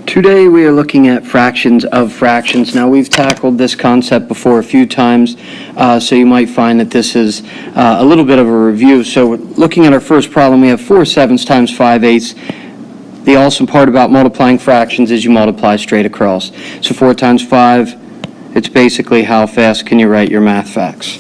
Today we are looking at fractions of fractions. Now we've tackled this concept before a few times, so you might find that this is a little bit of a review. So looking at our first problem, we have 4/7 times 5/8. The awesome part about multiplying fractions is you multiply straight across. So 4 times 5, it's basically how fast can you write your math facts.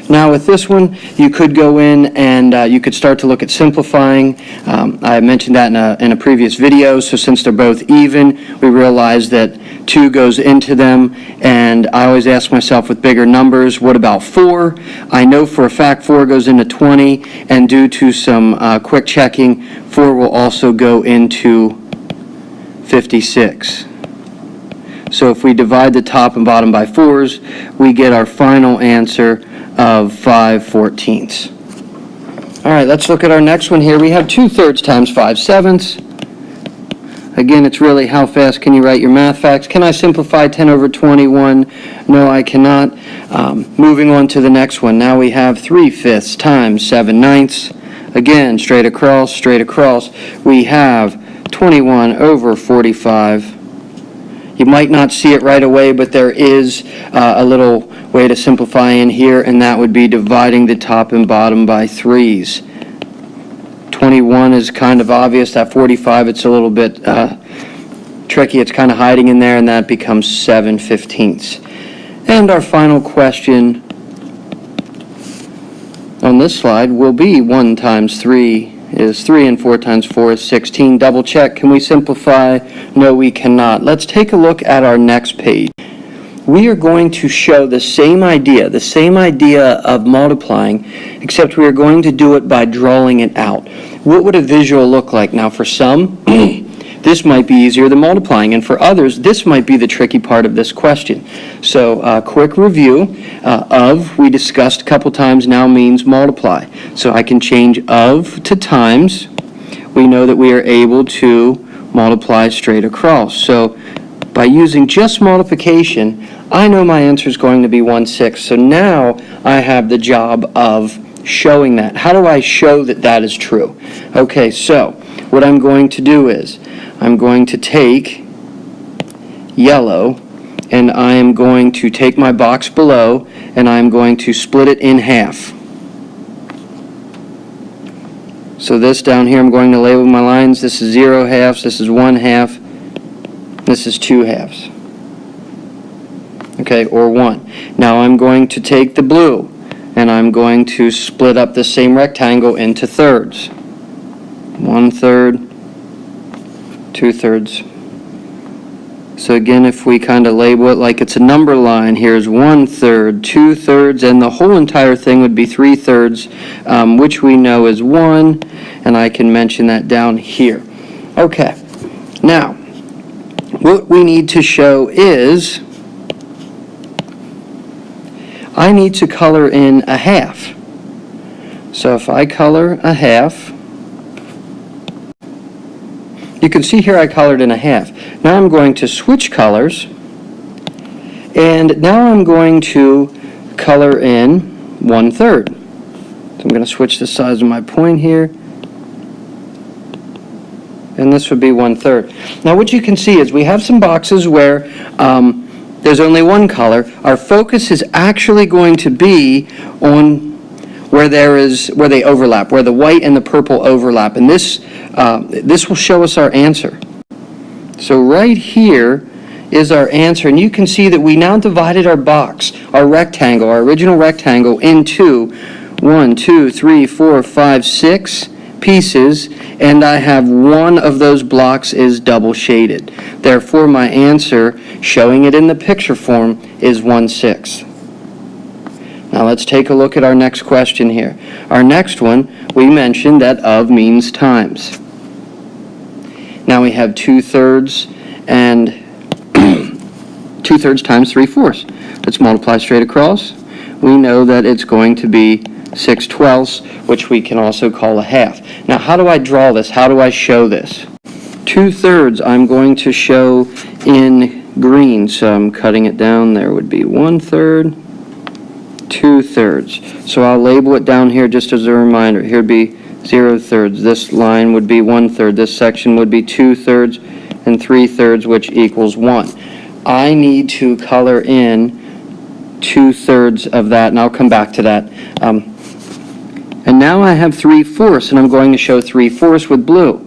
Now with this one, you could go in and you could start to look at simplifying. I mentioned that in a previous video, so since they're both even, we realize that 2 goes into them, and I always ask myself with bigger numbers, what about 4? I know for a fact 4 goes into 20, and due to some quick checking, 4 will also go into 56. So if we divide the top and bottom by 4s, we get our final answer of 5/14. All right, let's look at our next one here. We have 2/3 times 5/7. Again, it's really how fast can you write your math facts. Can I simplify 10 over 21? No, I cannot. Moving on to the next one. Now we have 3/5 times 7/9. Again, straight across, straight across. We have 21 over 45. You might not see it right away, but there is a little way to simplify in here, and that would be dividing the top and bottom by 3s. 21 is kind of obvious. That 45, it's a little bit tricky. It's kind of hiding in there, and that becomes 7/15. And our final question on this slide will be 1 times 3 is 3, and 4 times 4 is 16. Double check. Can we simplify? No, we cannot. Let's take a look at our next page. We are going to show the same idea of multiplying, except we are going to do it by drawing it out. What would a visual look like? Now, for some, this might be easier than multiplying, and for others, this might be the tricky part of this question. So, quick review of, we discussed a couple times, now means multiply. So I can change of to times. We know that we are able to multiply straight across. So by using just multiplication, I know my answer is going to be 1/6. So now I have the job of showing that. How do I show that that is true? Okay, so what I'm going to do is I'm going to take yellow, and I am going to take my box below, and I'm going to split it in half. So this down here, I'm going to label my lines. This is 0 halves, this is 1 half, this is 2 halves. Okay, or 1. Now I'm going to take the blue, and I'm going to split up the same rectangle into thirds. 1/3, 2/3. So again, if we kind of label it like it's a number line, here's 1/3, 2/3, and the whole entire thing would be 3/3, which we know is 1, and I can mention that down here. Okay, now, what we need to show is, I need to color in a half. So if I color a half, you can see here I colored in a half. Now I'm going to switch colors, and now I'm going to color in 1/3. So I'm going to switch the size of my point here, and this would be 1/3. Now what you can see is we have some boxes where there's only one color. Our focus is actually going to be on where they overlap, where the white and the purple overlap, and this will show us our answer. So right here is our answer, and you can see that we now divided our box, our rectangle, our original rectangle, into 1, 2, 3, 4, 5, 6 pieces, and I have one of those blocks is double shaded. Therefore, my answer, showing it in the picture form, is 1/6. Now let's take a look at our next question here. Our next one, we mentioned that of means times. Now we have 2/3 and 2/3 times 3/4. Let's multiply straight across. We know that it's going to be 6/12, which we can also call a half. Now how do I draw this? How do I show this? 2/3 I'm going to show in green, so I'm cutting it down. There would be 1/3. 2/3. So I'll label it down here just as a reminder. Here would be 0/3. This line would be 1/3. This section would be 2/3. and 3/3, which equals 1. I need to color in 2/3 of that, and I'll come back to that. And now I have 3/4, and I'm going to show 3/4 with blue.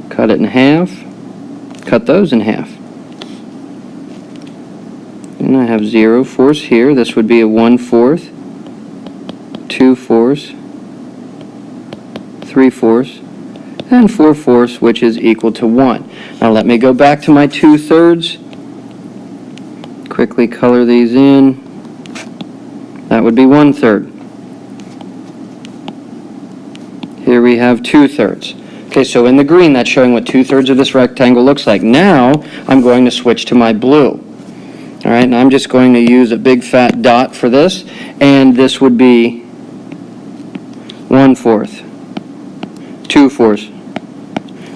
Cut it in half, cut those in half. And I have 0/4 here. This would be a 1/4, 2/4, 3/4, and 4/4, which is equal to 1. Now let me go back to my 2/3. Quickly color these in. That would be 1/3. Here we have 2/3. Okay, so in the green, that's showing what 2/3 of this rectangle looks like. Now, I'm going to switch to my blue. All right, and I'm just going to use a big fat dot for this, and this would be 1/4, 2/4,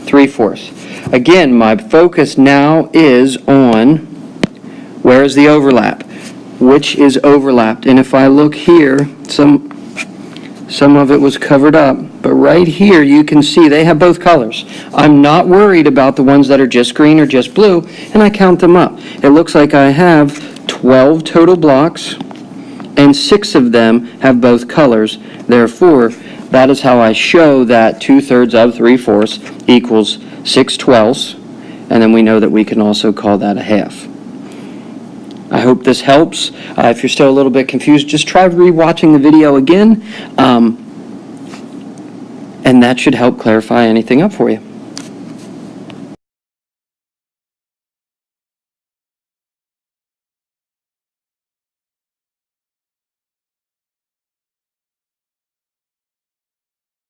3/4. Again, my focus now is on where is the overlap, which is overlapped. And if I look here, some of it was covered up, but right here you can see they have both colors. I'm not worried about the ones that are just green or just blue, and I count them up. It looks like I have 12 total blocks, and 6 of them have both colors. Therefore, that is how I show that 2/3 of 3/4 equals 6/12, and then we know that we can also call that a half. I hope this helps. If you're still a little bit confused, just try re-watching the video again, and that should help clarify anything up for you.